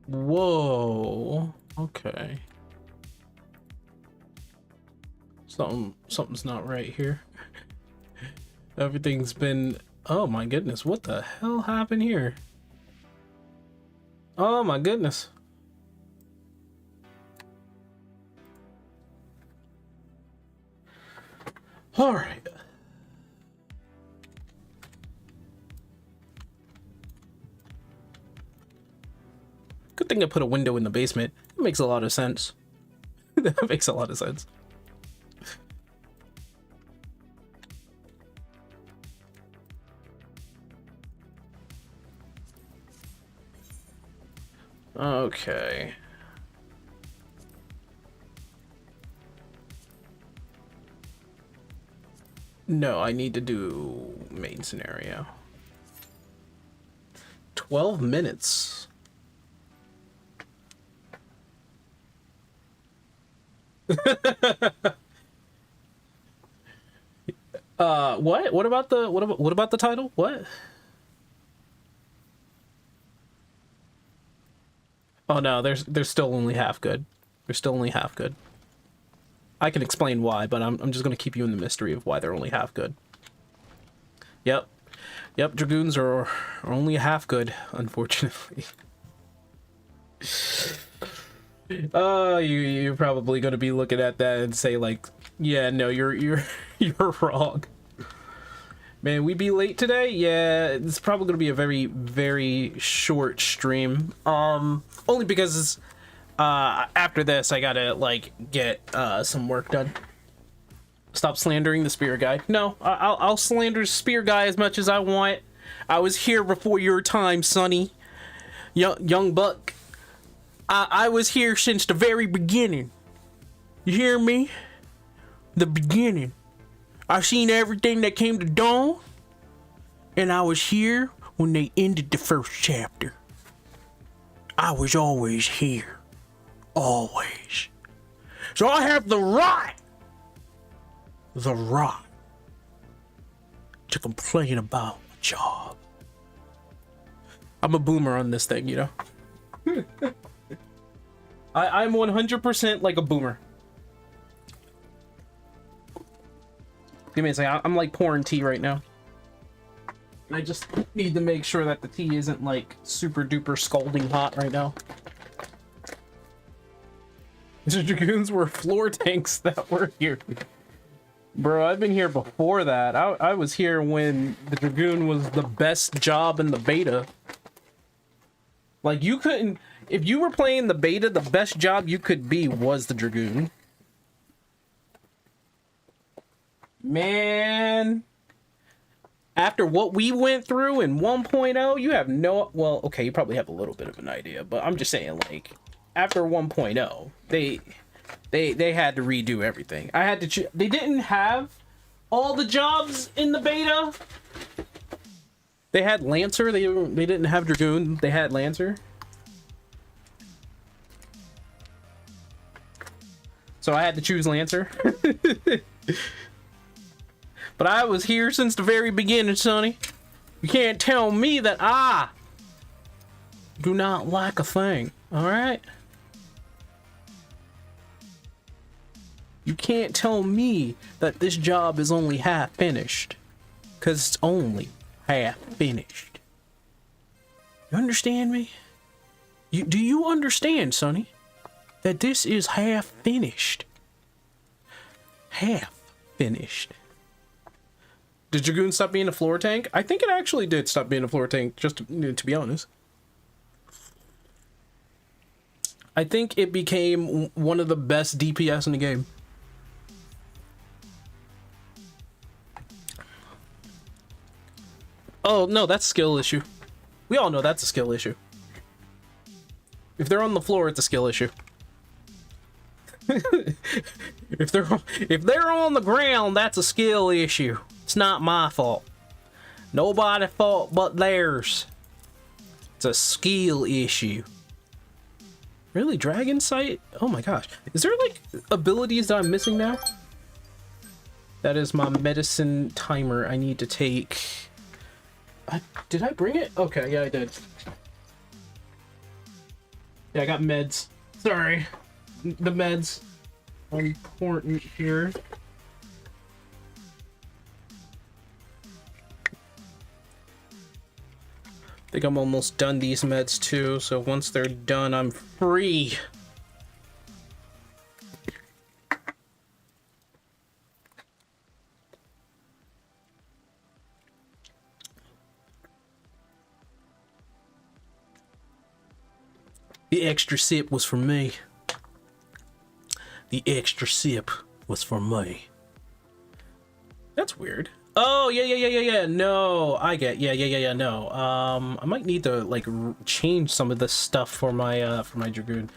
Whoa. Okay. Something's not right here. Everything's been... Oh my goodness, what the hell happened here? Oh my goodness. All right. Good thing I put a window in the basement. It makes a lot of sense. That makes a lot of sense. Okay. No, I need to do main scenario. 12 minutes. What? What about the title? What? Oh no, they're still only half good. They're still only half good. I can explain why, but I'm just gonna keep you in the mystery of why they're only half good. Yep. Yep, Dragoons are only half good, unfortunately. You're probably gonna be looking at that and say like, yeah, no, you're wrong. Man, we be late today? Yeah, it's probably gonna be a very, very short stream. Only because after this I gotta like get some work done. Stop slandering the spear guy. No, I'll slander spear guy as much as I want. I was here before your time, Sonny. Young buck. I was here since the very beginning. You hear me? The beginning. I seen everything that came to dawn, and I was here when they ended the first chapter. I was always here. Always. So I have the right to complain about my job. I'm a boomer on this thing, you know? I'm 100% like a boomer. Give me a second. I'm like pouring tea right now. I just need to make sure that the tea isn't like super duper scalding hot right now. The Dragoons were floor tanks that were here. Bro, I've been here before that. I was here when the Dragoon was the best job in the beta. Like, you couldn't... If you were playing the beta, the best job you could be was the Dragoon. Man... After what we went through in 1.0, you have no... Well, okay, you probably have a little bit of an idea, but I'm just saying, like... After 1.0, they had to redo everything. I had to they didn't have all the jobs in the beta. They had Lancer. They didn't have Dragoon. They had Lancer. So I had to choose Lancer. But I was here since the very beginning, Sonny. You can't tell me that I do not like a thing. All right? You can't tell me that this job is only half finished. Because it's only half finished. You understand me? Do you understand, Sonny? That this is half finished. Half finished. Did Dragoon stop being a floor tank? I think it actually did stop being a floor tank, just to be honest. I think it became one of the best DPS in the game. Oh, no, that's a skill issue. We all know that's a skill issue. If they're on the floor, it's a skill issue. If they're on the ground, that's a skill issue. It's not my fault. Nobody's fault but theirs. It's a skill issue. Really? Dragon Sight? Oh my gosh. Is there like abilities that I'm missing now? That is my medicine timer I need to take. Did I bring it? Okay, yeah, I did. Yeah, I got meds. Sorry. The meds are important here. I think I'm almost done these meds too, so once they're done, I'm free. The extra sip was for me. The extra sip was for me. That's weird. Oh, yeah. No, I get. Yeah. No. I might need to like change some of this stuff for my Dragoon.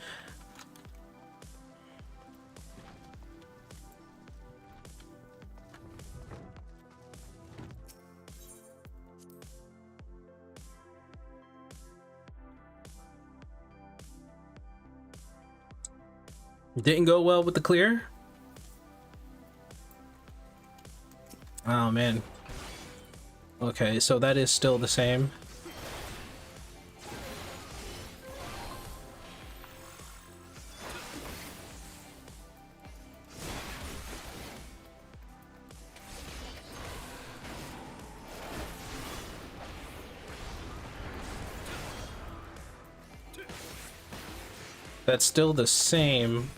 Didn't go well with the clear. Oh man. Okay, so that is still the same. That's still the same.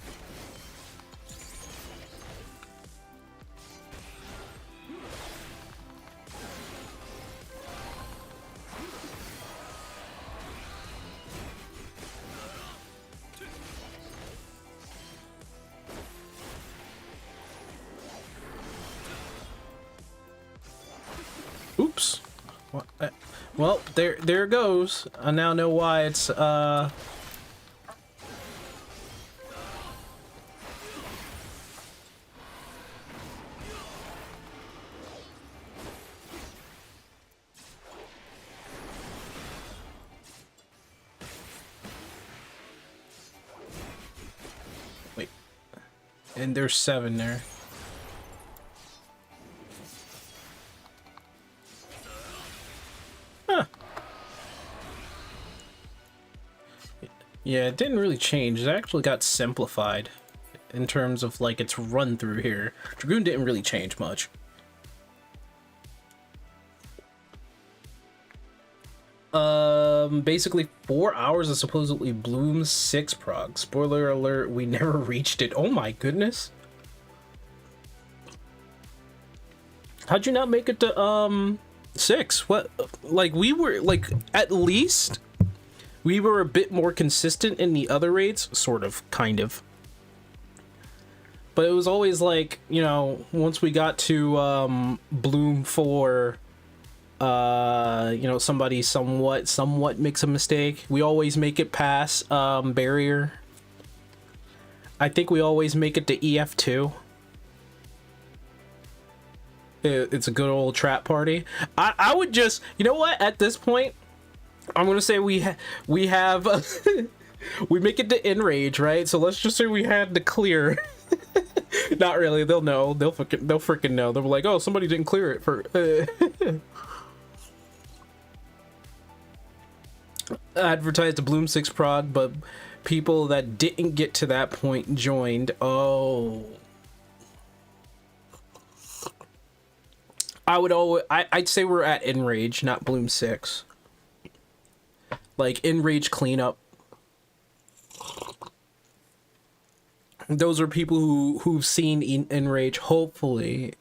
Oops. Well, there it goes. I now know why it's wait. And there's 7 there. Yeah, it didn't really change. It actually got simplified in terms of like its run through here. Dragoon didn't really change much. Basically 4 hours of supposedly Bloom's 6 prog. Spoiler alert, we never reached it. Oh my goodness. How'd you not make it to 6? What, like we were like at least we were a bit more consistent in the other raids, sort of, kind of. But it was always like, you know, once we got to Bloom 4, you know, somebody somewhat makes a mistake. We always make it past barrier. I think we always make it to EF2. It's a good old trap party. I would just, you know what, at this point, I'm gonna say we have we make it to Enrage, right? So let's just say we had to clear. Not really. They'll know. They'll freaking know. They'll be like, oh, somebody didn't clear it for. Advertised a Bloom 6 prog, but people that didn't get to that point joined. Oh. I'd say we're at Enrage, not Bloom 6. Like Enrage cleanup. Those are people who've seen Enrage, hopefully.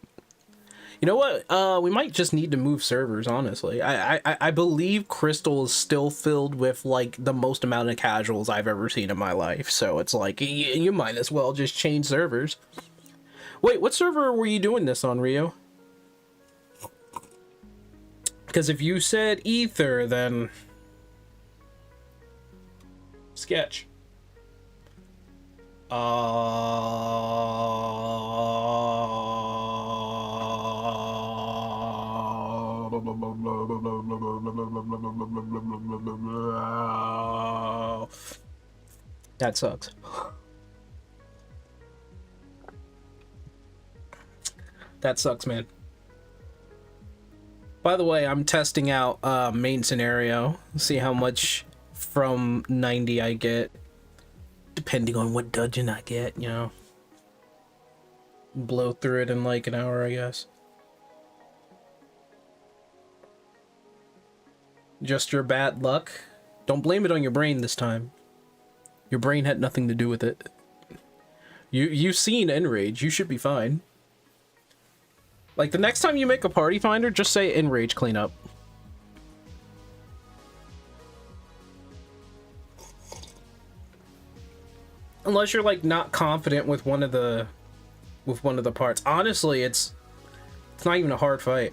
You know what? We might just need to move servers, honestly. I believe Crystal is still filled with like the most amount of casuals I've ever seen in my life. So it's like you might as well just change servers. Wait, what server were you doing this on, Rio? Because if you said Ether, then sketch. That sucks. That sucks, man. By the way, I'm testing out main scenario. See how much from 90 I get. depending on what dungeon I get, you know. Blow through it in like an hour, I guess. Just your bad luck. Don't blame it on your brain this time. Your brain had nothing to do with it. You've seen Enrage. You should be fine. Like, the next time you make a party finder, just say Enrage cleanup. Unless you're, like, not confident with one of the parts. Honestly, it's not even a hard fight.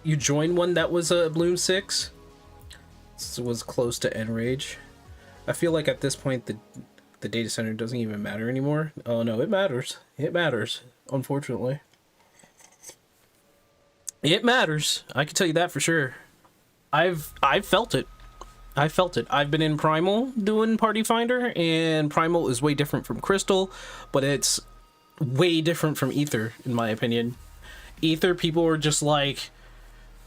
You joined one that was a Bloom 6? This was close to Enrage. I feel like at this point the data center doesn't even matter anymore. Oh no, it matters. It matters, unfortunately. It matters. I can tell you that for sure. I've felt it. I felt it. I've been in Primal doing Party Finder, and Primal is way different from Crystal, but it's way different from Ether, in my opinion. Ether, people are just like,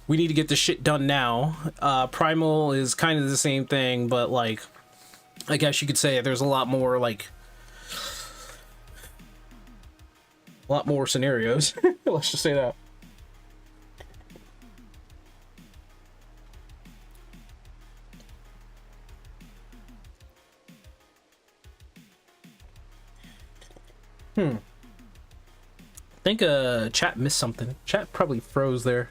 we need to get this shit done now. Primal is kind of the same thing, but like, I guess you could say there's a lot more like, a lot more scenarios. Let's just say that. I think chat missed something. Chat probably froze there.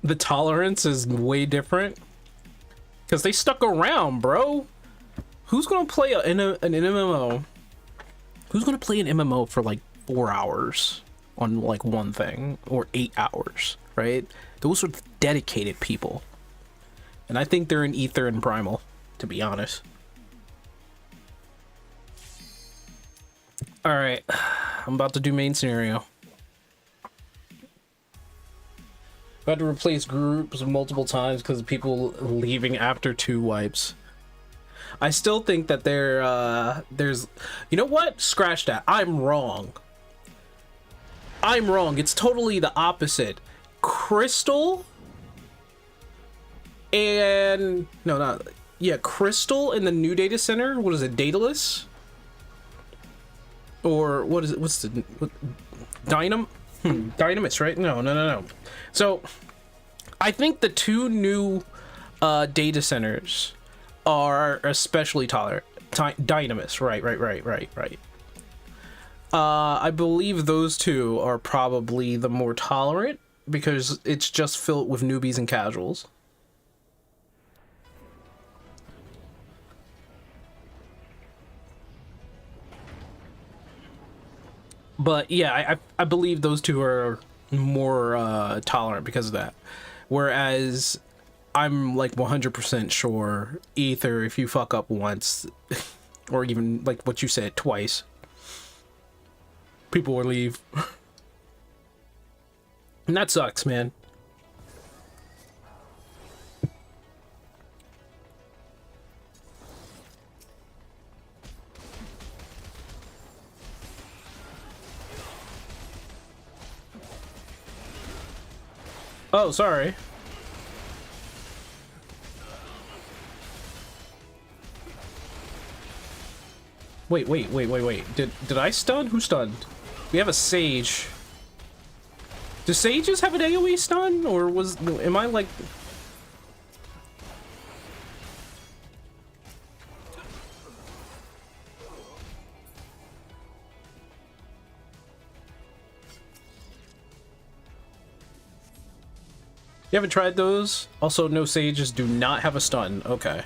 The tolerance is way different because they stuck around, bro. Who's gonna play an MMO? Who's gonna play an MMO for like 4 hours on like one thing, or 8 hours, right? Those are dedicated people, and I think they're in Ether and Primal, to be honest. All right, I'm about to do main scenario. I had to replace groups multiple times because of people leaving after 2 wipes. I still think that there's, you know what? Scratch that. I'm wrong. I'm wrong. It's totally the opposite. Crystal and Crystal in the new data center. What is it? Daedalus? Or what is it? What's the Dynamis, right? No. So I think the 2 new data centers are especially tolerant. Dynamis, right. I believe those 2 are probably the more tolerant because it's just filled with newbies and casuals. But yeah, I believe those 2 are more tolerant because of that. Whereas I'm like 100% sure Ether, if you fuck up once, or even like what you said, twice, people will leave. And that sucks, man. Oh, sorry. Wait. Did I stun? Who stunned? We have a Sage. Do Sages have an AoE stun? Or am I like... You haven't tried those? Also, no Sages do not have a stun. Okay.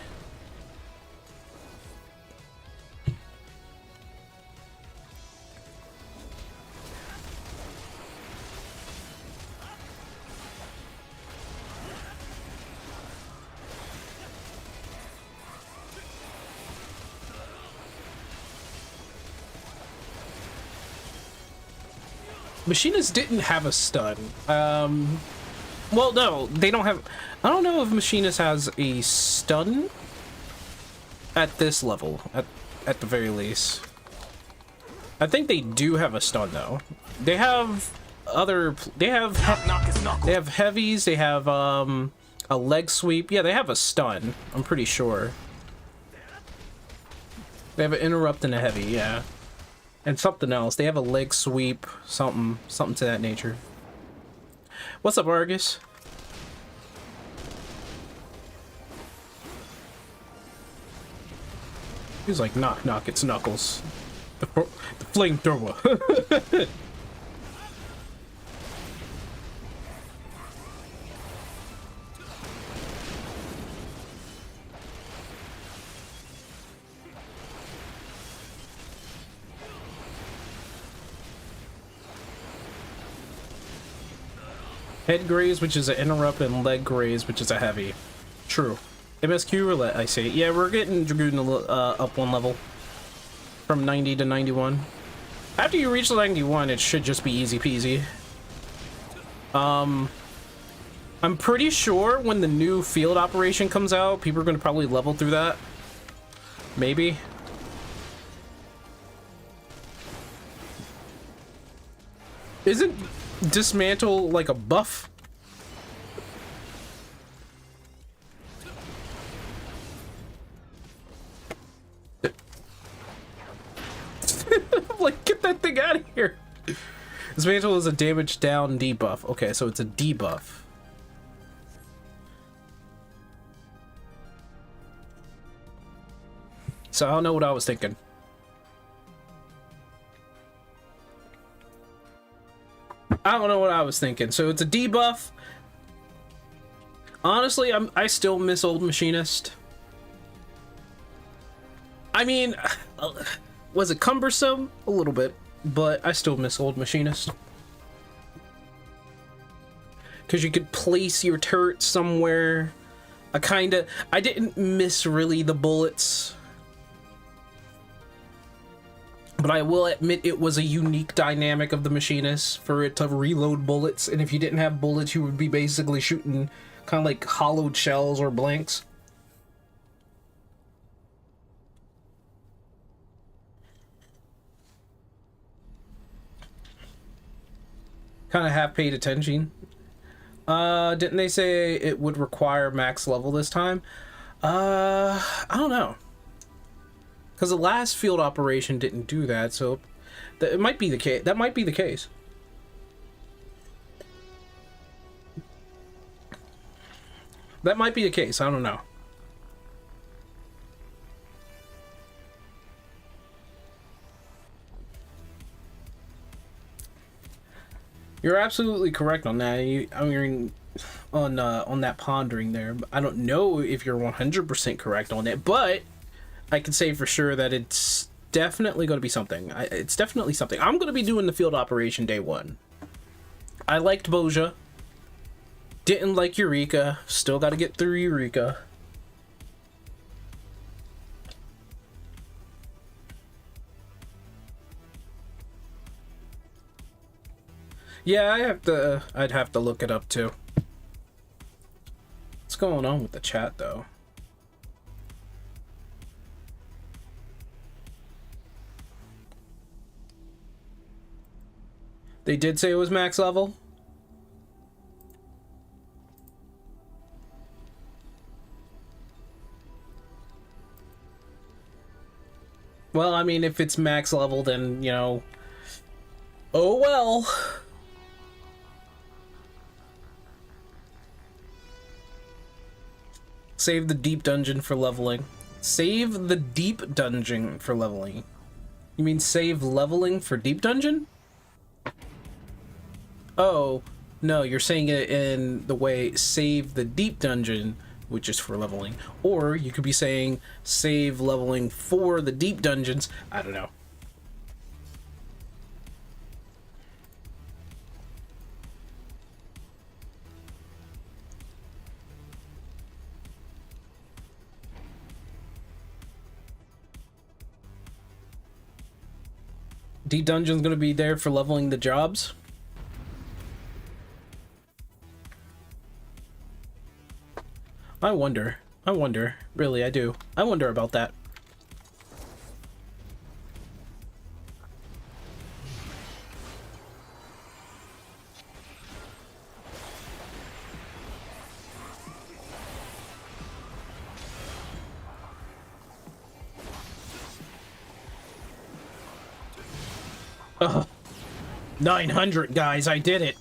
Machinists didn't have a stun. Well, no, they don't have... I don't know if Machinist has a stun at this level, at the very least. I think they do have a stun, though. They have other... They have heavies, they have, a leg sweep. Yeah, they have a stun, I'm pretty sure. They have an interrupt and a heavy, yeah. And something else. They have a leg sweep, something to that nature. What's up, Argus? He's like, knock, knock, it's Knuckles. The flamethrower. Head graze, which is an interrupt, and leg graze, which is a heavy. True. MSQ roulette, I see. Yeah, we're getting Dragoon up one level. From 90 to 91. After you reach 91, it should just be easy peasy. I'm pretty sure when the new field operation comes out, people are going to probably level through that. Maybe. Isn't dismantle like a buff? Like, get that thing out of here. Dismantle is a damage down debuff. Okay, so it's a debuff. So I don't know what I was thinking. I don't know what I was thinking. So it's a debuff. Honestly, I still miss Old Machinist. I mean, was it cumbersome? A little bit, but I still miss Old Machinist. Because you could place your turret somewhere. I didn't miss really the bullets. But I will admit it was a unique dynamic of the Machinist for it to reload bullets, and if you didn't have bullets, you would be basically shooting kind of like hollowed shells or blanks. Kind of half paid attention. Didn't they say it would require max level this time? I don't know. Because the last field operation didn't do that, so it might be the case. That might be the case. That might be the case. I don't know. You're absolutely correct on that. I mean, on that pondering there. I don't know if you're 100% correct on it, but I can say for sure that it's definitely going to be something. It's definitely something. I'm going to be doing the field operation day one. I liked Boja. Didn't like Eureka. Still got to get through Eureka. Yeah, I'd have to look it up too. What's going on with the chat though? They did say it was max level. Well, I mean, if it's max level, then, you know, oh well. Save the deep dungeon for leveling. Save the deep dungeon for leveling. You mean save leveling for deep dungeon? Oh, no, you're saying it in the way save the deep dungeon, which is for leveling. Or you could be saying save leveling for the deep dungeons. I don't know. Deep dungeon's gonna be there for leveling the jobs. I wonder. I wonder. Really, I do. I wonder about that. Ugh. 900, guys, I did it.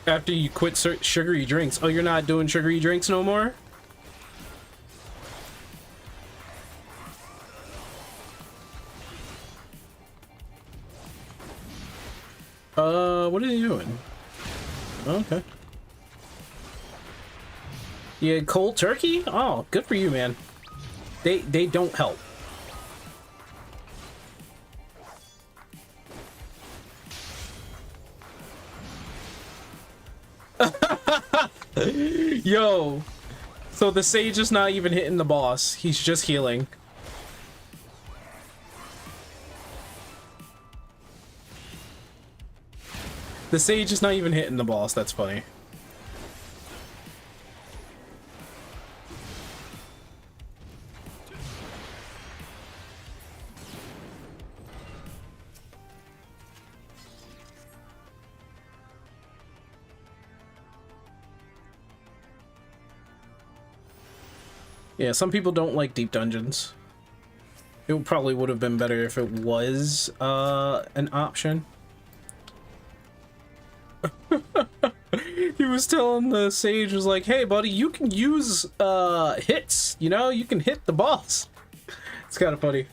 After you quit sugary drinks. Oh, you're not doing sugary drinks no more? What are you doing? Okay. Yeah, cold turkey? Oh, good for you, man. They don't help. Yo. So the sage is not even hitting the boss. He's just healing. The sage is not even hitting the boss. That's funny. Yeah, some people don't like deep dungeons. It probably would have been better if it was an option. He was telling the sage, was like, hey buddy, you can use hits, you know, you can hit the boss. It's kind of funny.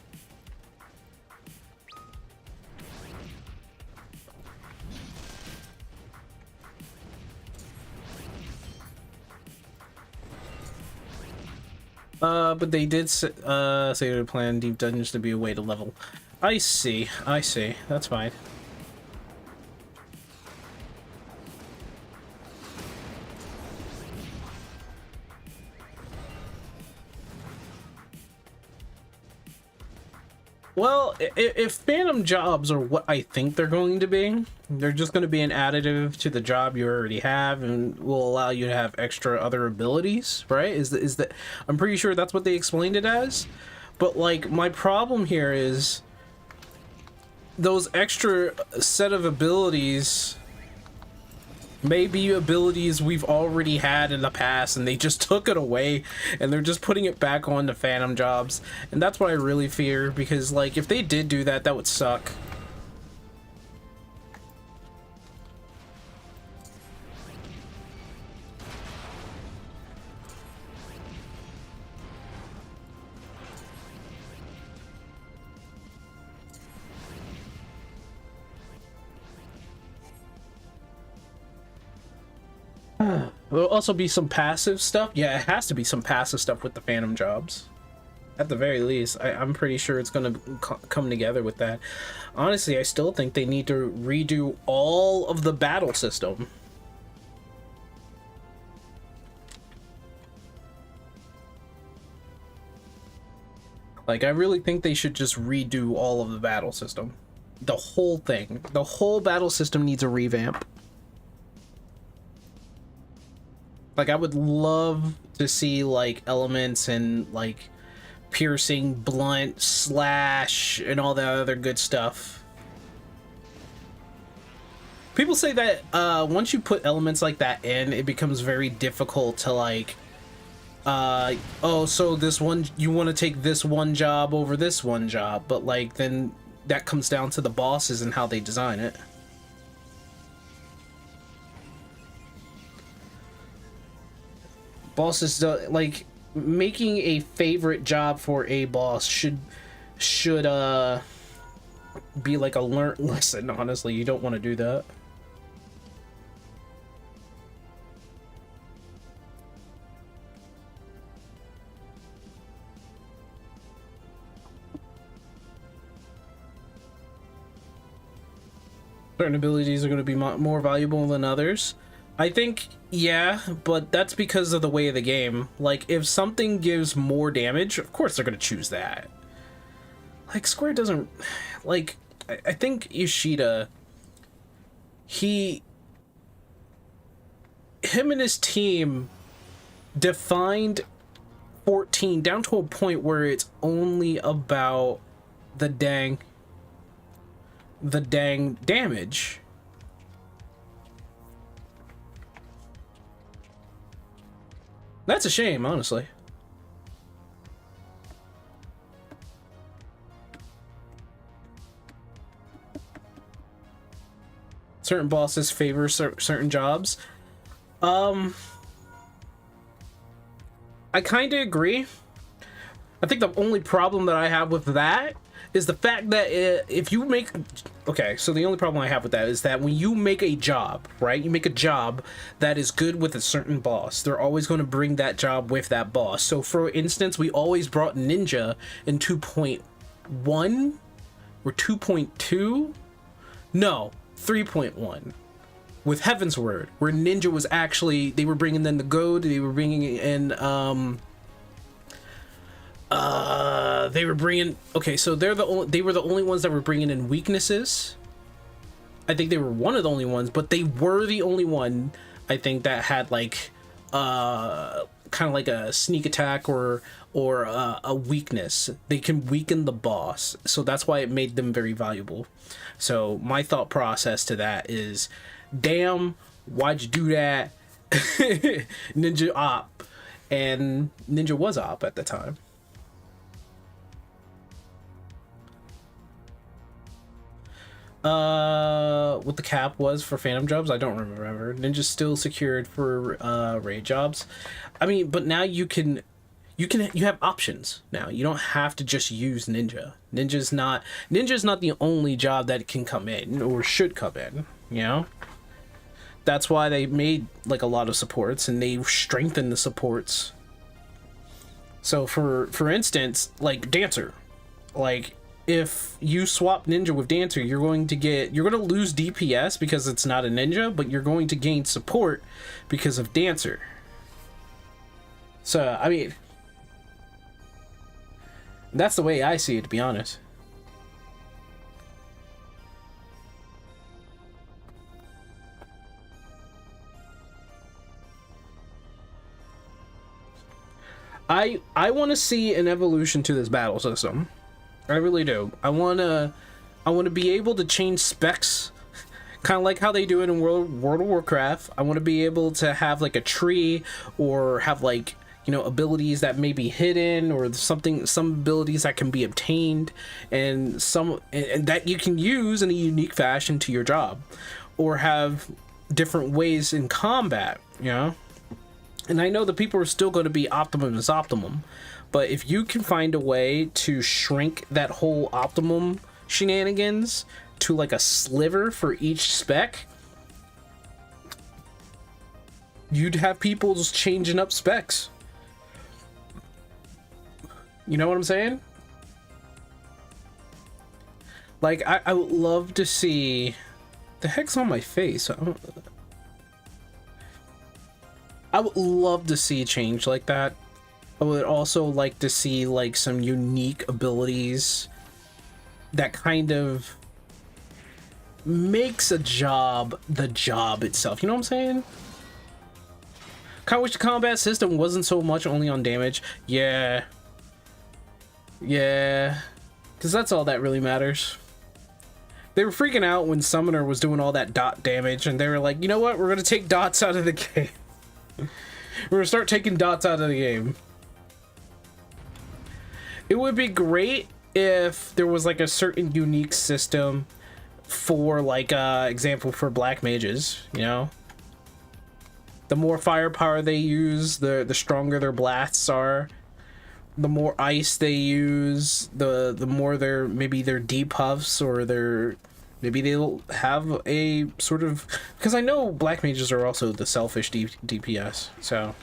But they did say they plan deep dungeons to be a way to level. I see, that's fine. Well, if phantom jobs are what I think they're going to be, they're just going to be an additive to the job you already have and will allow you to have extra other abilities, right? Is that I'm pretty sure that's what they explained it as. But like my problem here is those extra set of abilities may be abilities we've already had in the past and they just took it away and they're just putting it back on the phantom jobs, and that's what I really fear, because like if they did do that, that would suck. There'll also be some passive stuff. Yeah, it has to be some passive stuff with the phantom jobs. At the very least, I'm pretty sure it's going to come together with that. Honestly, I still think they need to redo all of the battle system. Like, I really think they should just redo all of the battle system. The whole thing. The whole battle system needs a revamp. Like, I would love to see, like, elements and, like, piercing, blunt, slash, and all that other good stuff. People say that once you put elements like that in, it becomes very difficult to, like, oh, so this one, you want to take this one job over this one job, but, like, then that comes down to the bosses and how they design it. Bosses, like, making a favorite job for a boss should be like a learned lesson. Honestly, you don't want to do that. Certain abilities are going to be more valuable than others. I think, yeah, but that's because of the way of the game. Like, if something gives more damage, of course they're gonna choose that. Like, Square doesn't... Like, I think Yoshida... Him and his team defined 14 down to a point where it's only about the dang damage. That's a shame, honestly. Certain bosses favor certain jobs. I kind of agree. I think the only problem that I have with that is the fact that if you make... Okay, so the only problem I have with that is that when you make a job, right? You make a job that is good with a certain boss. They're always going to bring that job with that boss. So, for instance, we always brought Ninja in 2.1 or 2.2? No, 3.1. With Heaven's Word, where Ninja was actually... They were bringing in the goad, they were bringing in... they were bringing... Okay, so they were the only ones that were bringing in weaknesses. I think they were one of the only ones, but they were the only one, I think, that had, like, kind of like a sneak attack or a weakness. They can weaken the boss, so that's why it made them very valuable. So my thought process to that is, damn, why'd you do that? Ninja op. And Ninja was op at the time. What the cap was for Phantom jobs, I don't remember. Ninja's still secured for raid jobs. I mean, but now you have options now. You don't have to just use Ninja. Ninja's not the only job that can come in or should come in, you know? That's why they made like a lot of supports and they strengthened the supports. So for instance, like Dancer, like if you swap Ninja with Dancer, you're going to lose DPS because it's not a Ninja, but you're going to gain support because of Dancer. So, I mean, that's the way I see it, to be honest. I want to see an evolution to this battle system. I really do. I want to be able to change specs, kind of like how they do it in World of Warcraft. I want to be able to have like a tree, or have like, you know, abilities that may be hidden, or some abilities that can be obtained, and that you can use in a unique fashion to your job, or have different ways in combat, you know. And I know the people are still going to be optimum is optimum, but if you can find a way to shrink that whole optimum shenanigans to like a sliver for each spec, you'd have people just changing up specs. You know what I'm saying? Like, I would love to see... The heck's on my face? I would love to see a change like that. I would also like to see like some unique abilities that kind of makes a job the job itself. You know what I'm saying? Kind of wish the combat system wasn't so much only on damage. Yeah. Yeah. Because that's all that really matters. They were freaking out when Summoner was doing all that dot damage, and they were like, you know what? We're going to take dots out of the game. We're gonna start taking dots out of the game. It would be great if there was like a certain unique system for like example for black mages, you know? The more firepower they use, the stronger their blasts are. The more ice they use, the more their debuffs, or maybe they'll have a sort of... Because I know black mages are also the selfish DPS, so...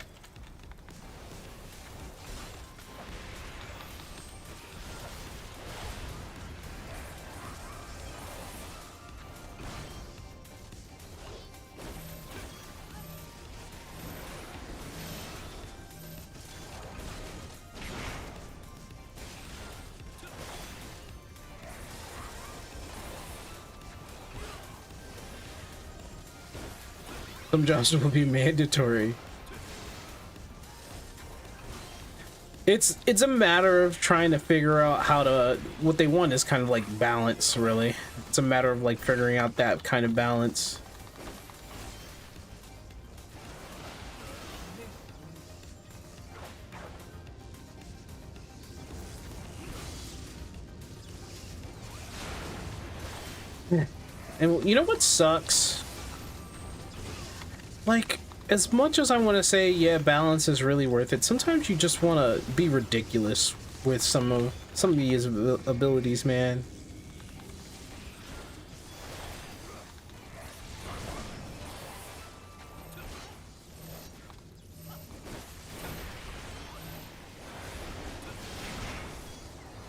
Some jobs will be mandatory. It's a matter of trying to figure out how to, what they want is kind of like balance, really. It's a matter of like figuring out that kind of balance. And you know what sucks? Like, as much as I want to say, yeah, balance is really worth it, sometimes you just want to be ridiculous with some of these abilities, man.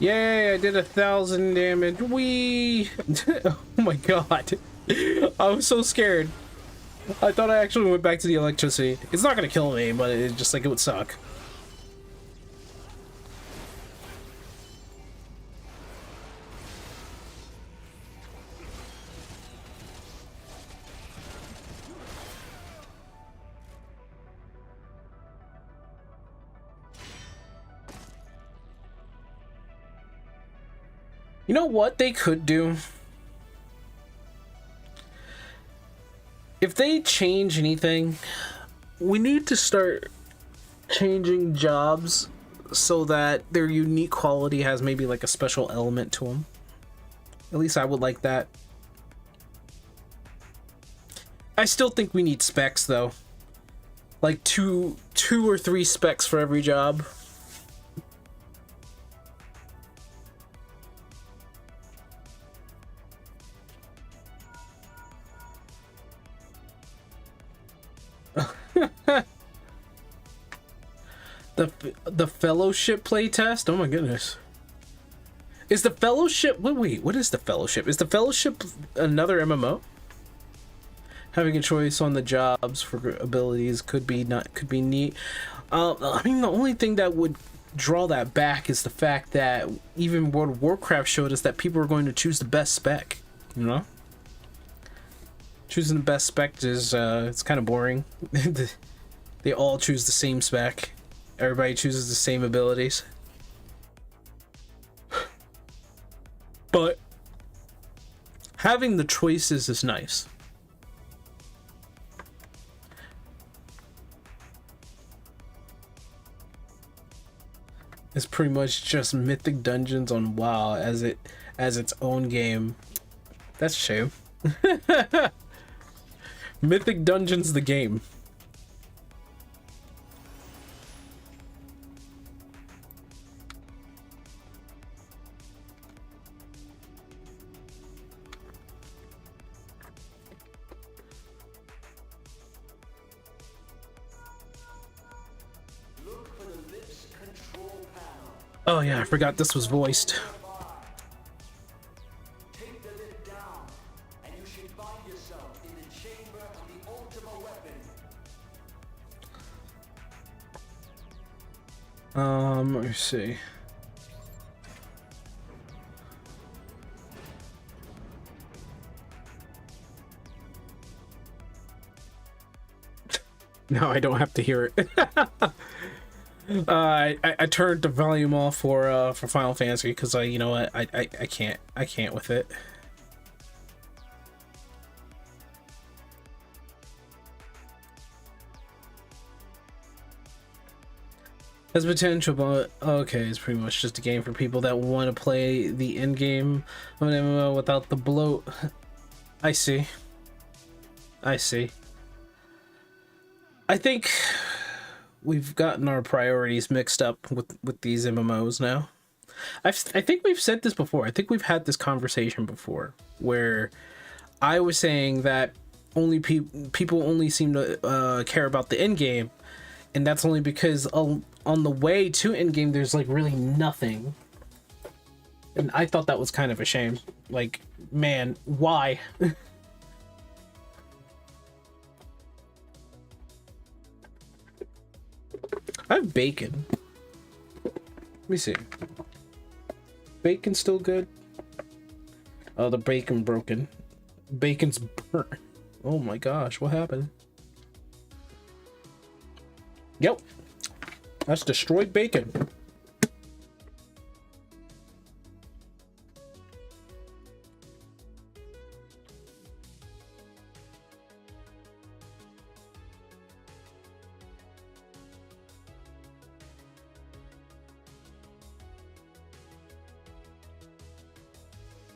Yay, I did 1,000 damage. Wee! Oh my god. I was so scared. I thought I actually went back to the electricity. It's not gonna kill me, but it's just like it would suck. You know what they could do? If they change anything, we need to start changing jobs so that their unique quality has maybe like a special element to them. At least I would like that. I still think we need specs though. Like two or three specs for every job. The Fellowship playtest? Oh my goodness. Is the Fellowship... Wait, what is the Fellowship? Is the Fellowship another MMO? Having a choice on the jobs for abilities could be neat. I mean, the only thing that would draw that back is the fact that even World of Warcraft showed us that people are going to choose the best spec, you know? Choosing the best spec is, it's kind of boring. They all choose the same spec. Everybody chooses the same abilities. But having the choices is nice. It's pretty much just Mythic Dungeons on WoW as its own game. That's a shame. Mythic Dungeons the game. Oh yeah, I forgot this was voiced. Take the lid down, and you should find yourself in the chamber of the ultimate weapon. Let me see. No, I don't have to hear it. I turned the volume off for Final Fantasy because you know what, I can't with it. Has potential, but okay, it's pretty much just a game for people that want to play the end game of an MMO without the bloat. I see. I think we've gotten our priorities mixed up with these MMOs now. I think we've said this before. I think we've had this conversation before where I was saying that only people only seem to care about the end game, and that's only because on the way to end game there's like really nothing. And I thought that was kind of a shame. Like, man, why? I have bacon. Let me see. Bacon's still good. Oh, the bacon broken. Bacon's burnt. Oh my gosh, what happened? Yep. That's destroyed bacon.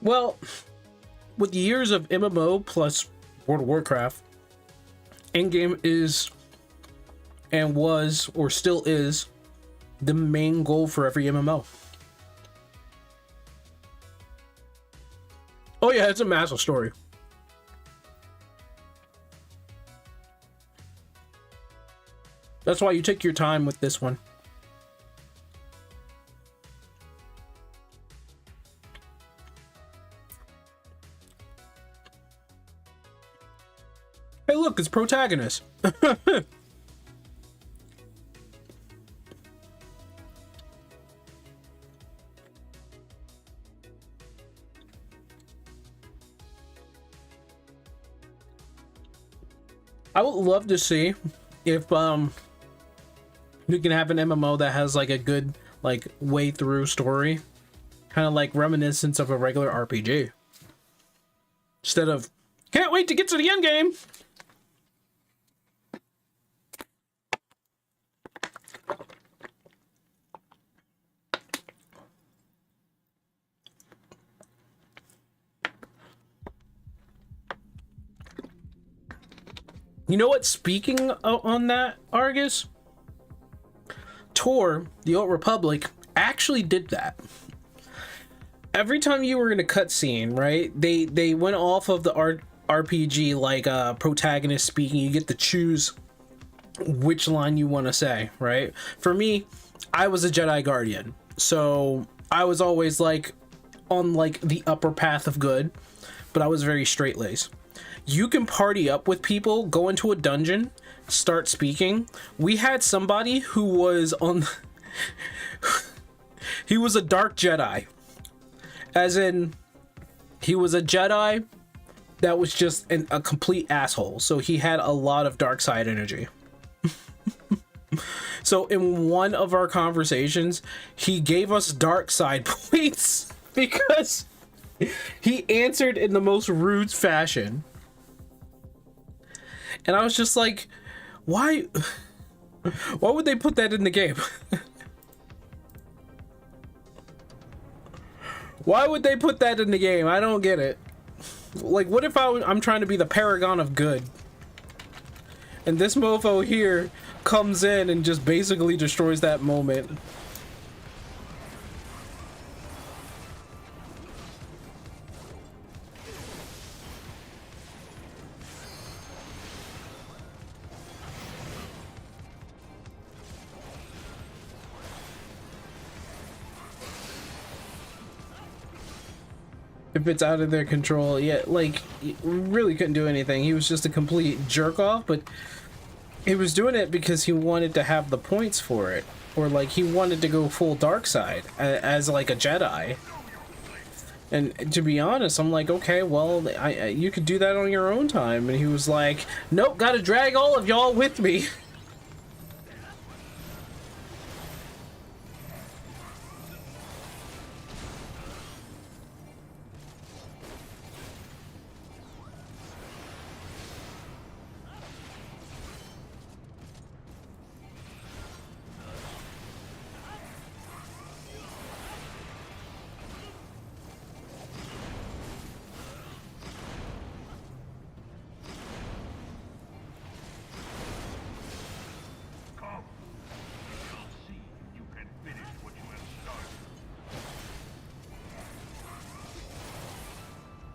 Well, with years of MMO plus World of Warcraft, endgame is and was or still is the main goal for every MMO. Oh yeah, it's a massive story. That's why you take your time with this one. Hey look, it's protagonist. I would love to see if you can have an MMO that has like a good like way through story, kind of like reminiscent of a regular RPG, instead of can't wait to get to the end game. You know what? Speaking on that, Argus, Tor, the Old Republic, actually did that. Every time you were in a cutscene, right? They went off of the RPG like protagonist speaking. You get to choose which line you want to say, right? For me, I was a Jedi Guardian, so I was always like on like the upper path of good, but I was very straight-laced. You can party up with people, go into a dungeon, start speaking. We had somebody who was on... he was a dark Jedi. As in, he was a Jedi that was just a complete asshole. So he had a lot of dark side energy. So in one of our conversations, he gave us dark side points because he answered in the most rude fashion. And I was just like, why would they put that in the game? Why would they put that in the game? I don't get it. Like, what if I'm trying to be the paragon of good? And this mofo here comes in and just basically destroys that moment. If it's out of their control, yeah, like, really couldn't do anything. He was just a complete jerk off, but he was doing it because he wanted to have the points for it, or like he wanted to go full dark side as like a Jedi. And to be honest, I'm like, okay, well, you could do that on your own time. And he was like, nope, gotta drag all of y'all with me.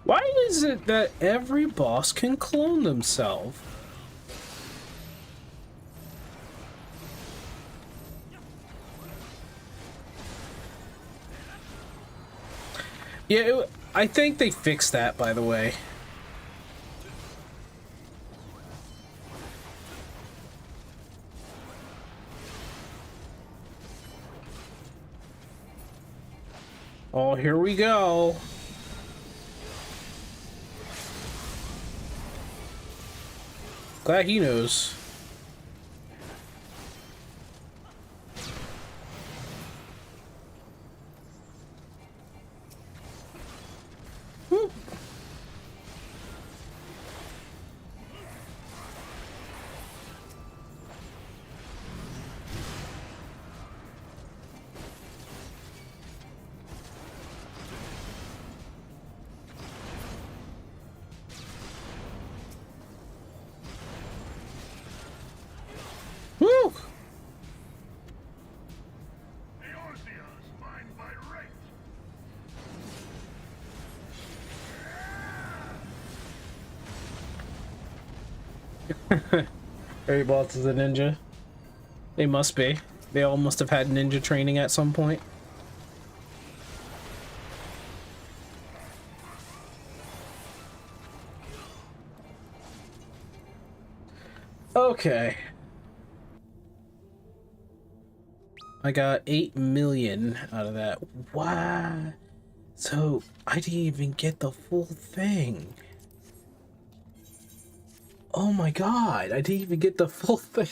Why is it that every boss can clone themselves? Yeah, I think they fixed that, by the way. Oh, here we go. Glad he knows. Every boss is a ninja. They must be. They all must have had ninja training at some point. Okay. I got 8 million out of that. Wow. So I didn't even get the full thing. Oh my god, I didn't even get the full thing.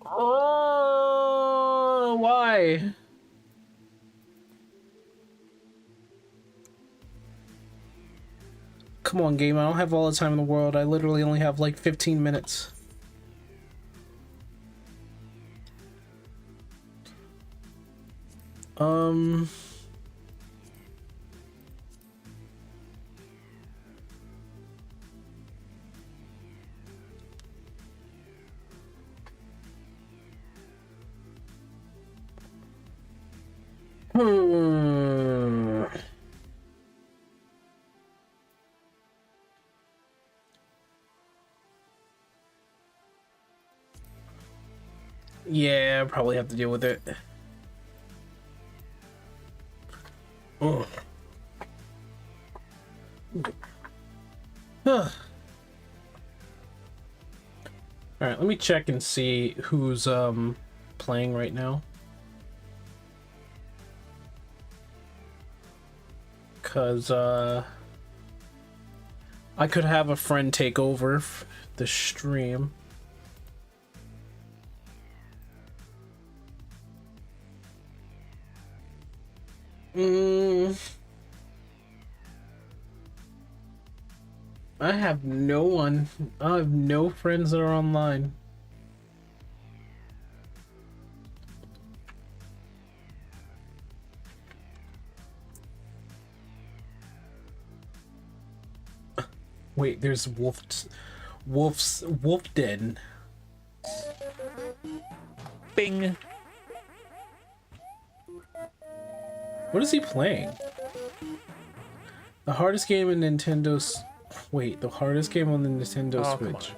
Oh, why? Come on, game. I don't have all the time in the world. I literally only have like 15 minutes. Hmm. Yeah, I'll probably have to deal with it. Oh. All right, let me check and see who's playing right now. Cause I could have a friend take over the stream. I have no one. I have no friends that are online. Wait, there's Wolf Den. Bing. What is he playing? The hardest game in Nintendo's... Wait, the hardest game on the Nintendo Switch.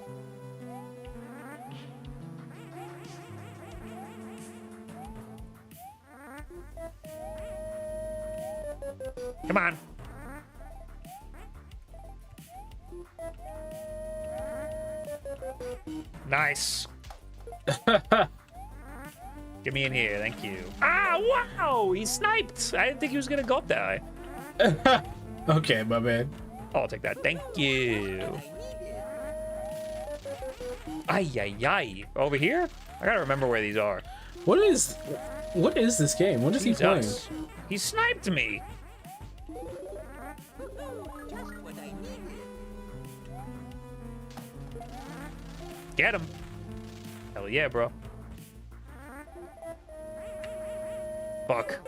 Come on. Nice. Get me in here, thank you. Ah, wow! He sniped! I didn't think he was gonna go up that high. Okay, my bad. I'll take that, thank you. Ay, ay, ay. Over here? I gotta remember where these are. What is this game? What is he playing? He sniped me! Get him! Hell yeah, bro. Fuck.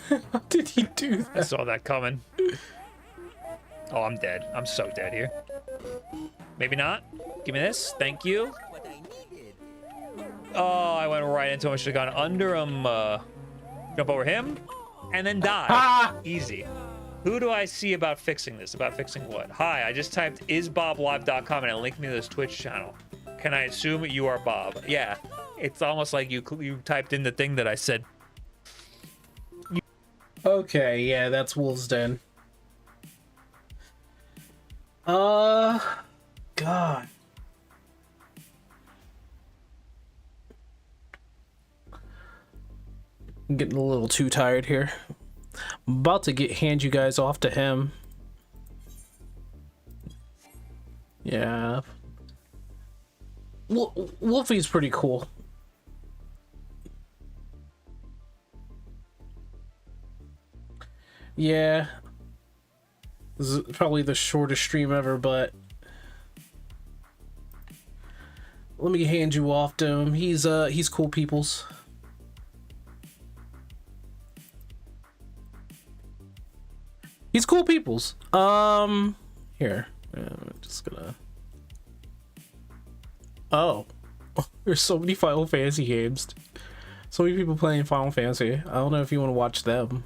How did he do I that? saw that coming. Oh, I'm dead. I'm so dead here. Maybe not. Give me this. Thank you. Oh, I went right into him. I should have gone under him. Jump over him. And then die. Easy. Who do I see about fixing this? About fixing what? Hi, I just typed isboblive.com and it linked me to this Twitch channel. Can I assume you are Bob? Yeah. It's almost like you typed in the thing that I said. Okay, yeah, that's Wolf's Den. God. I'm getting a little too tired here. I'm about to hand you guys off to him. Yeah. Wolfie's pretty cool. Yeah. This is probably the shortest stream ever, but let me hand you off to him. He's cool peoples. He's cool peoples. Here. I'm just gonna... Oh. There's so many Final Fantasy games. So many people playing Final Fantasy. I don't know if you want to watch them.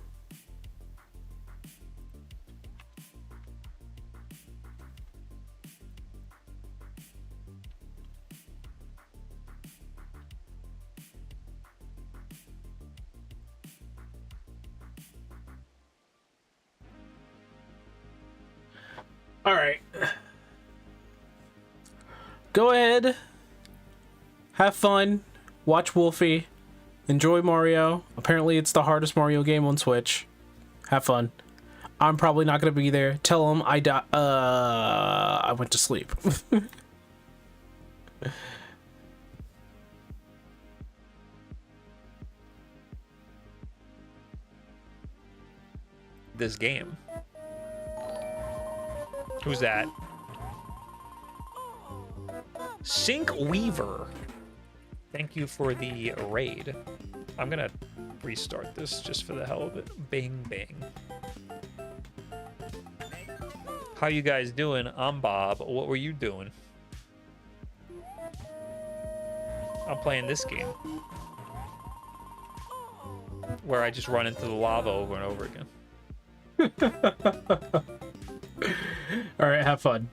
All right. Go ahead. Have fun. Watch Wolfie. Enjoy Mario. Apparently, it's the hardest Mario game on Switch. Have fun. I'm probably not going to be there. Tell him I went to sleep. This game. Who's that? Sync Weaver. Thank you for the raid. I'm gonna restart this just for the hell of it. Bang, bang. How you guys doing? I'm Bob. What were you doing? I'm playing this game. Where I just run into the lava over and over again. All right, have fun.